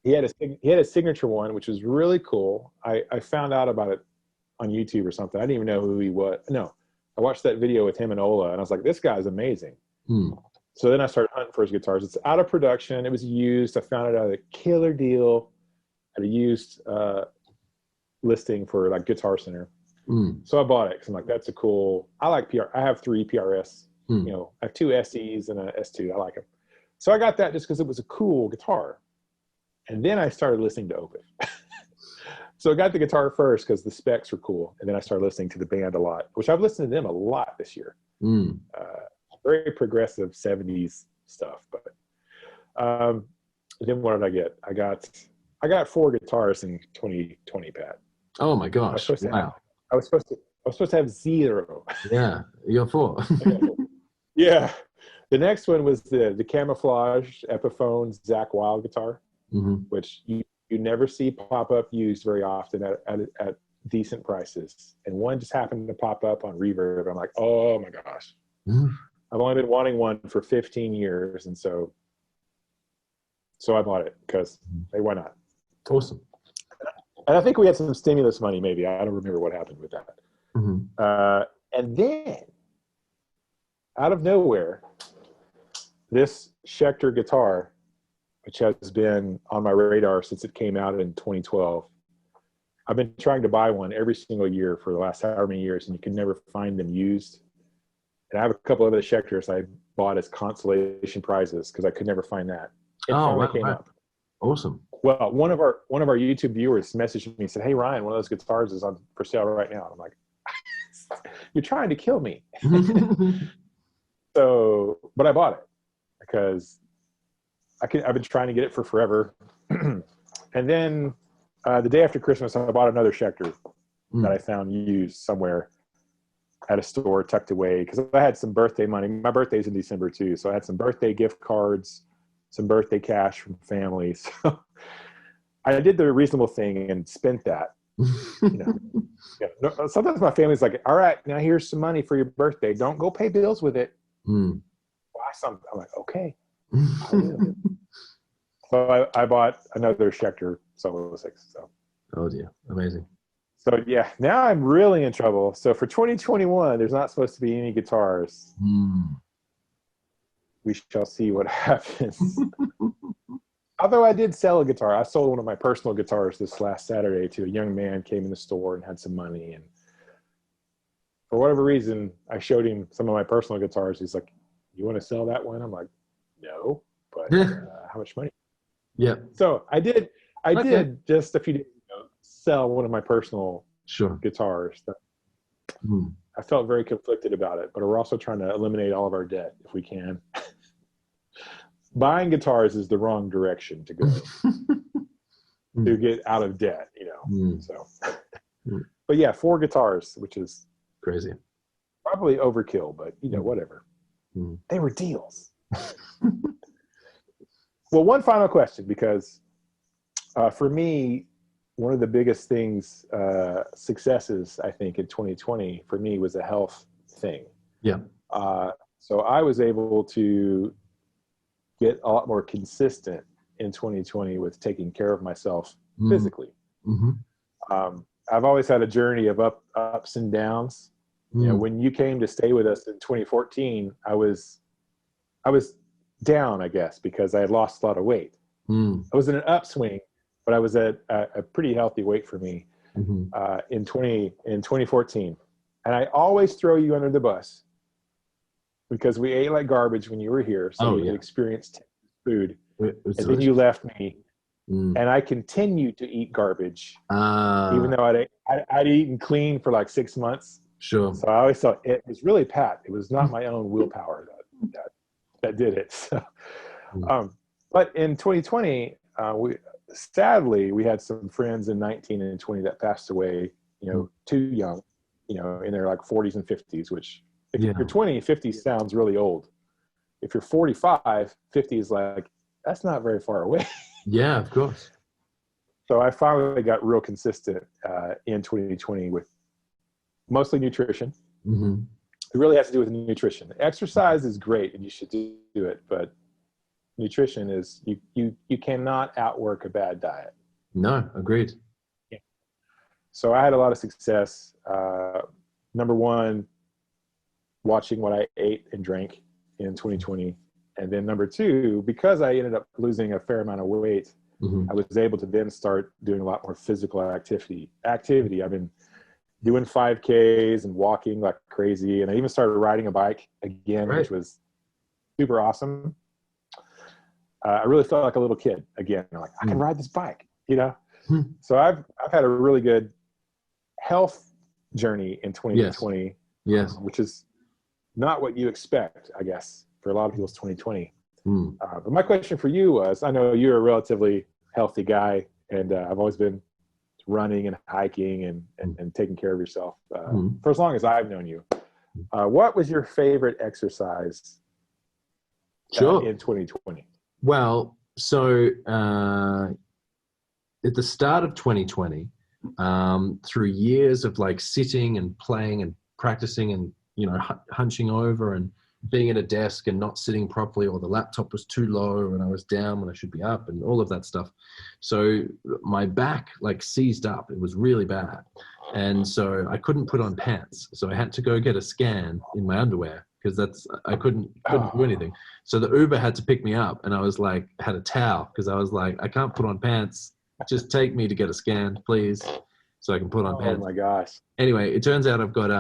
He had a signature one, which was really cool. I found out about it on YouTube or something. I didn't even know who he was. No, I watched that video with him and Ola, and I was like, this guy's amazing. So then I started hunting for his guitars. It's out of production. It was used. I found it at a killer deal at a used listing for like Guitar Center. So I bought it because I'm like, that's a cool. I like PR. I have 3 PRS. I have 2 SEs and a S2. I like them. So I got that just because it was a cool guitar. And then I started listening to Opeth. So I got the guitar first because the specs were cool. And then I started listening to the band a lot, which I've listened to them a lot this year. Very progressive 70s stuff. But then what did I get? I got 4 guitars in 2020, Pat. Oh my gosh. Wow. I was supposed to have 0. Yeah, you got 4. Yeah. The next one was the camouflage Epiphone Zach Wild guitar, which you never see pop up used very often at decent prices. And one just happened to pop up on Reverb. I'm like, oh my gosh. I've only been wanting one for 15 years. And so I bought it because, hey, why not? Awesome. And I think we had some stimulus money, maybe. I don't remember what happened with that. And then, out of nowhere, this Schecter guitar, which has been on my radar since it came out in 2012. I've been trying to buy one every single year for the last however many years, and you can never find them used. And I have a couple of other Schecters I bought as consolation prizes because I could never find that. It finally came up. Awesome. Well, one of our YouTube viewers messaged me and said, "Hey Ryan, one of those guitars is on for sale right now." I'm like, "You're trying to kill me." But I bought it because I've been trying to get it for forever. And then the day after Christmas, I bought another Schecter that I found used somewhere at a store tucked away because I had some birthday money. My birthday's in December too, so I had some birthday gift cards, some birthday cash from family. So I did the reasonable thing and spent that. Sometimes my family's like, "All right, now here's some money for your birthday. Don't go pay bills with it. Buy something." I'm like, "Okay." So I bought another Schecter Solo 6. So. Oh dear, amazing. So yeah, now I'm really in trouble. So for 2021, there's not supposed to be any guitars. We shall see what happens. Although I did sell a guitar. I sold one of my personal guitars this last Saturday to a young man, came in the store and had some money. And for whatever reason, I showed him some of my personal guitars. He's like, "You want to sell that one?" I'm like, "No, but how much money?" Yeah. So I did just a few days ago sell one of my personal guitars. I felt very conflicted about it, but we're also trying to eliminate all of our debt if we can. Buying guitars is the wrong direction to go to get out of debt, So, but yeah, 4 guitars, which is crazy. Probably overkill, but whatever. They were deals. Well, one final question, because for me, one of the biggest things, successes, I think, in 2020 for me was a health thing. Yeah. So I was able to get a lot more consistent in 2020 with taking care of myself physically. I've always had a journey of ups and downs. When you came to stay with us in 2014, I was down, I guess, because I had lost a lot of weight. I was in an upswing, but I was at a pretty healthy weight for me in 2014. And I always throw you under the bus because we ate like garbage when you were here. So we could experience food. And then you left me. And I continued to eat garbage, even though I'd eaten clean for like 6 months. Sure. So I always thought it was really Pat. It was not my own willpower that did it. So, but in 2020, sadly we had some friends in 19 and 20 that passed away. Too young. In their like 40s and 50s. Which if you're 20, 50 sounds really old. If you're 45, 50 is like that's not very far away. Yeah, of course. So I finally got real consistent in 2020 with mostly nutrition. Mm-hmm. It really has to do with nutrition. Exercise is great and you should do it, but nutrition is you cannot outwork a bad diet. No, agreed. Yeah. So I had a lot of success. Number one, watching what I ate and drank in 2020. And then number two, because I ended up losing a fair amount of weight, I was able to then start doing a lot more physical activity. I've been doing 5Ks and walking like crazy. And I even started riding a bike again, which was super awesome. I really felt like a little kid again. I'm like, I can ride this bike, So I've had a really good health journey in 2020, which is not what you expect, I guess. For a lot of people, it's 2020. But my question for you was, I know you're a relatively healthy guy, and I've always been running and hiking and taking care of yourself for as long as I've known you. What was your favorite exercise in 2020? Well, so at the start of 2020, through years of like sitting and playing and practicing and, hunching over and being at a desk and not sitting properly, or the laptop was too low and I was down when I should be up and all of that stuff. So my back like seized up. It was really bad. And so I couldn't put on pants. So I had to go get a scan in my underwear because I couldn't do anything. So the Uber had to pick me up, and I was like, had a towel because I was like, I can't put on pants. Just take me to get a scan, please, so I can put on pants. Oh my gosh. Anyway, it turns out I've got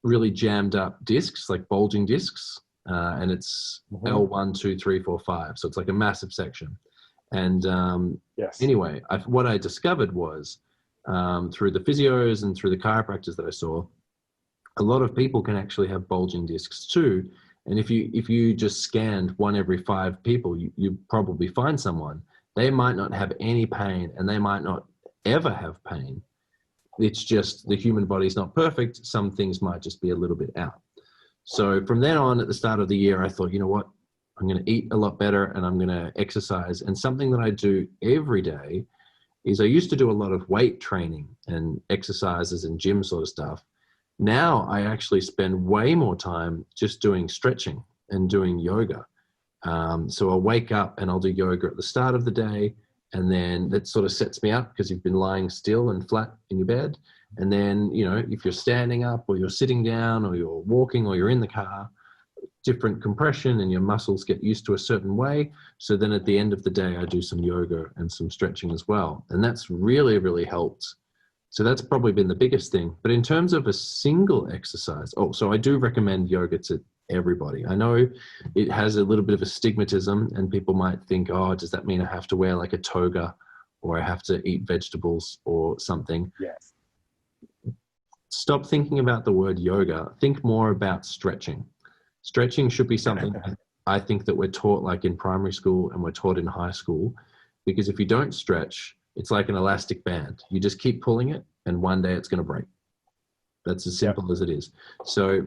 really jammed up discs, like bulging discs, and it's L1, 2, 3, 4, 5. So it's like a massive section. And anyway, what I discovered was through the physios and through the chiropractors that I saw, a lot of people can actually have bulging discs too. And if you just scanned one every 5 people, you probably find someone. They might not have any pain, and they might not ever have pain. It's just the human body's not perfect. Some things might just be a little bit out. So from then on, at the start of the year, I thought, you know what? I'm going to eat a lot better and I'm going to exercise. And something that I do every day is I used to do a lot of weight training and exercises and gym sort of stuff. Now I actually spend way more time just doing stretching and doing yoga. So I'll wake up and I'll do yoga at the start of the day. And then that sort of sets me up because you've been lying still and flat in your bed. And then, if you're standing up or you're sitting down or you're walking or you're in the car, different compression and your muscles get used to a certain way. So then at the end of the day, I do some yoga and some stretching as well. And that's really, really helped. So that's probably been the biggest thing. But in terms of a single exercise, so I do recommend yoga to everybody. I know it has a little bit of a stigmatism, and people might think, does that mean I have to wear like a toga or I have to eat vegetables or something? Yes. Stop thinking about the word yoga. Think more about stretching. Stretching should be something I think that we're taught like in primary school and we're taught in high school, because if you don't stretch, it's like an elastic band. You just keep pulling it and one day it's going to break. That's as simple as it is. So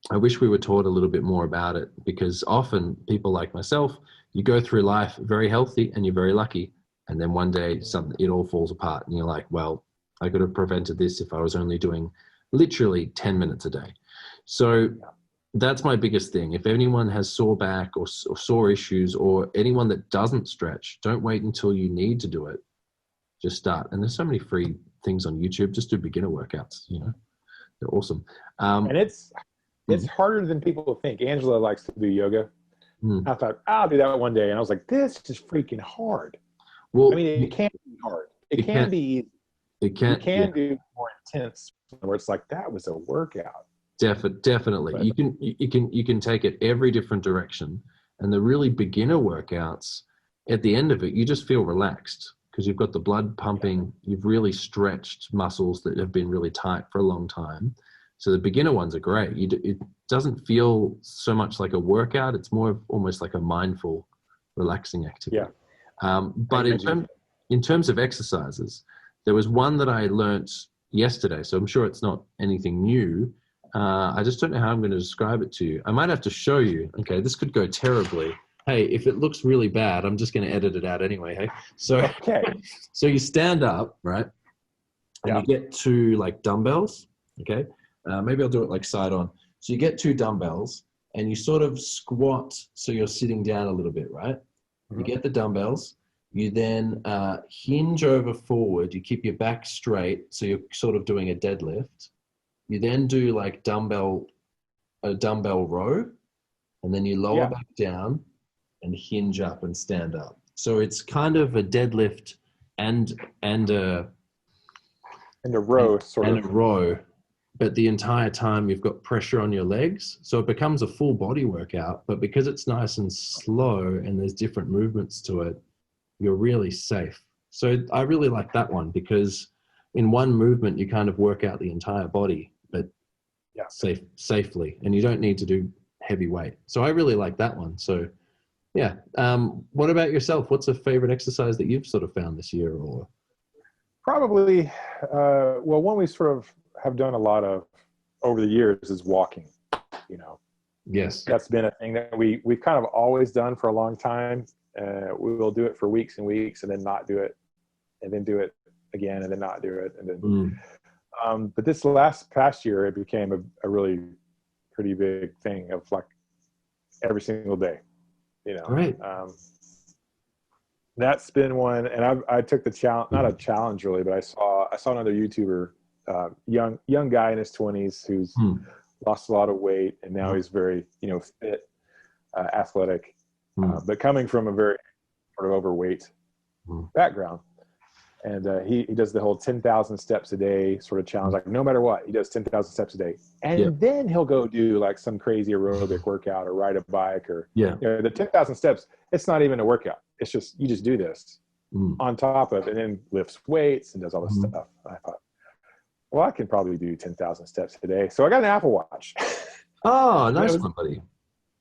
I wish we were taught a little bit more about it, because often people like myself, you go through life very healthy and you're very lucky. And then one day it all falls apart and you're like, well, I could have prevented this if I was only doing literally 10 minutes a day. So that's my biggest thing. If anyone has sore back or sore issues, or anyone that doesn't stretch, don't wait until you need to do it. Just start. And there's so many free things on YouTube. Just do beginner workouts, they're awesome. And it's harder than people think. Angela likes to do yoga. I thought, I'll do that one day. And I was like, this is freaking hard. Well, I mean, it can be hard. It can be easy. It You can, yeah. can do more intense where it's like that was a workout. Definitely. But You can take it every different direction. And the really beginner workouts, at the end of it, you just feel relaxed because you've got the blood pumping. You've really stretched muscles that have been really tight for a long time. So the beginner ones are great. It doesn't feel so much like a workout. It's more of almost like a mindful, relaxing activity. yeah, But in terms of exercises, there was one that I learnt yesterday. So I'm sure it's not anything new. I just don't know how I'm going to describe it to you. I might have to show you. Okay, this could go terribly. Hey, if it looks really bad, I'm just going to edit it out anyway. Hey, so okay, so you stand up, right, and yeah, you get two like dumbbells. Okay, maybe I'll do it like side on. So you get two dumbbells, and you sort of squat so you're sitting down a little bit, right? You get the dumbbells. You then hinge over forward. You keep your back straight, so you're sort of doing a deadlift. You then do like a dumbbell row, and then you lower yeah, back down and hinge up and stand up. So it's kind of a deadlift and a and a row sort and of. a row, but the entire time you've got pressure on your legs. So it becomes a full body workout, but because it's nice and slow and there's different movements to it, you're really safe. So I really like that one because in one movement you kind of work out the entire body, but Yeah. safely, and you don't need to do heavy weight. So I really like that one. So yeah. What about yourself? What's a favorite exercise that you've sort of found this year? Or Probably, well, one we sort of have done a lot of over the years is walking. You know, yes, that's been a thing that we've kind of always done for a long time. We will do it for weeks and weeks, and then not do it, and then do it again, and then not do it, and then. But this past year, it became a really pretty big thing of like every single day. You know, right. That's been one, and I took the challenge, not a challenge really, but I saw another YouTuber, young guy in his 20s who's lost a lot of weight, and now he's very fit, athletic, but coming from a very sort of overweight background, and he does the whole 10,000 steps a day sort of challenge, like no matter what, he does 10,000 steps a day, and then he'll go do like some crazy aerobic workout or ride a bike or the 10,000 steps. It's not even a workout. It's just you just do this on top of, and then lifts weights and does all this stuff. And I thought, well, I can probably do 10,000 steps a day. So I got an Apple Watch. Oh, nice one, buddy.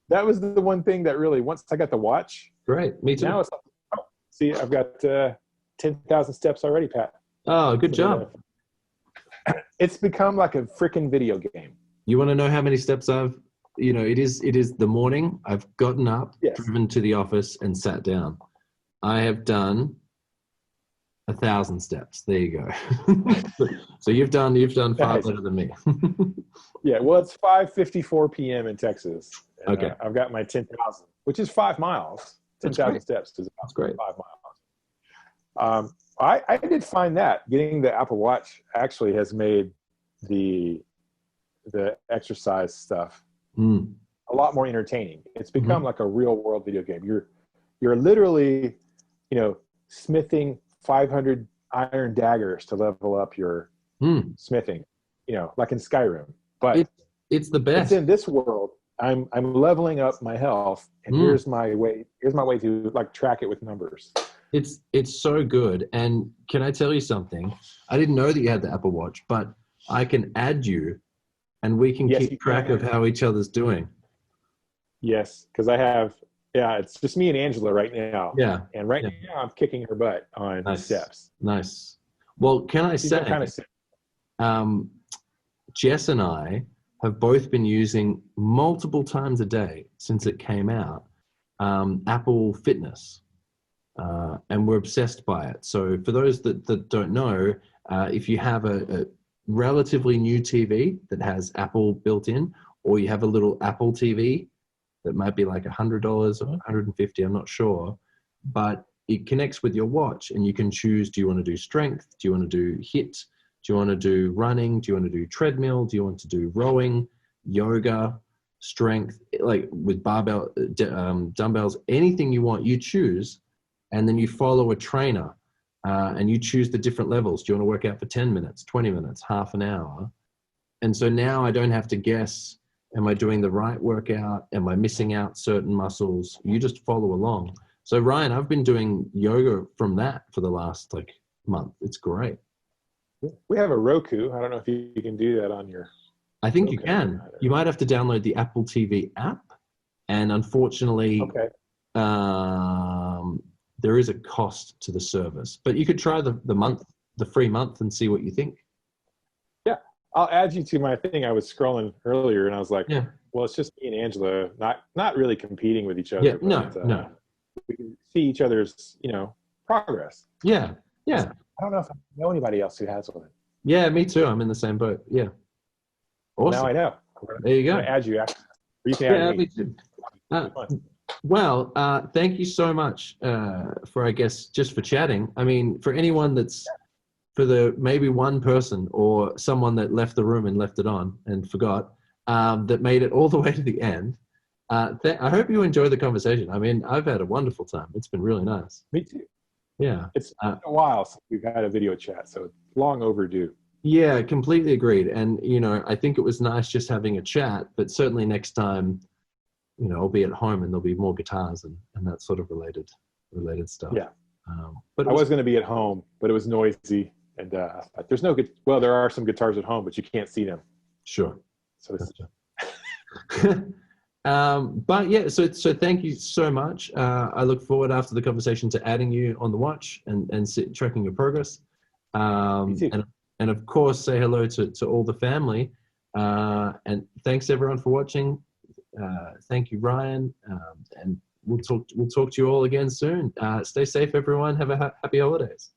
That was the one thing that really, once I got the watch, great. Me too. Now it's like, see, I've got 10,000 steps already, Pat. Oh, good job. It's become like a freaking video game. You want to know how many steps I've, it is the morning. I've gotten up, driven to the office and sat down. I have done 1,000 steps. There you go. So you've done far better than me. Yeah. Well, it's 5:54 p.m. in Texas. Okay. I've got my 10,000, which is 5 miles. 10,000 steps is about 5 miles. I did find that getting the Apple Watch actually has made the exercise stuff a lot more entertaining. It's become like a real world video game. You're literally, smithing 500 iron daggers to level up your smithing, like in Skyrim. But it's the best. It's in this world. I'm leveling up my health, and here's my way to like track it with numbers. It's so good. And can I tell you something? I didn't know that you had the Apple Watch, but I can add you and we can keep track of how each other's doing. Yes, because I have, it's just me and Angela right now. Yeah. And now I'm kicking her butt on steps. Nice. Well, can I say, Jess and I have both been using multiple times a day since it came out, Apple Fitness. And we're obsessed by it. So for those that don't know, if you have a relatively new TV that has Apple built in, or you have a little Apple TV that might be like $100 or $150, I'm not sure, but it connects with your watch and you can choose, do you want to do strength? Do you want to do HIIT? Do you want to do running? Do you want to do treadmill? Do you want to do rowing, yoga, strength, like with barbell, dumbbells, anything you want, you choose. And then you follow a trainer. and you choose the different levels. Do you want to work out for 10 minutes, 20 minutes, half an hour? And so now I don't have to guess, am I doing the right workout? Am I missing out certain muscles? You just follow along. So Ryan, I've been doing yoga from that for the last month. It's great. We have a Roku. I don't know if you can do that on your. I think you can. You might have to download the Apple TV app. And unfortunately, there is a cost to the service. But you could try the free month and see what you think. Yeah. I'll add you to my thing. I was scrolling earlier and I was like, well, it's just me and Angela, not really competing with each other. Yeah, no. We can see each other's, progress. Yeah. I don't know if I know anybody else who has one. Yeah, me too. I'm in the same boat. Yeah. Awesome. Now I know. There you go. I'm gonna add you after. Or you can add me. Too. Well, thank you so much for, I guess, just for chatting. I mean, for anyone for maybe one person or someone that left the room and left it on and forgot, that made it all the way to the end. I hope you enjoy the conversation. I mean, I've had a wonderful time. It's been really nice. Me too. Yeah. It's been a while since we've had a video chat, so it's long overdue. Yeah, completely agreed. And, I think it was nice just having a chat, but certainly next time, I'll be at home and there'll be more guitars and that sort of related stuff. Yeah. But I was going to be at home, but it was noisy. And there's no good. Well, there are some guitars at home, but you can't see them. Sure. So Gotcha. But yeah, so thank you so much. I look forward after the conversation to adding you on the watch and tracking your progress. And of course, say hello to all the family. And thanks everyone for watching. Thank you, Ryan. And we'll talk to you all again soon. Stay safe, everyone. Have a happy holidays.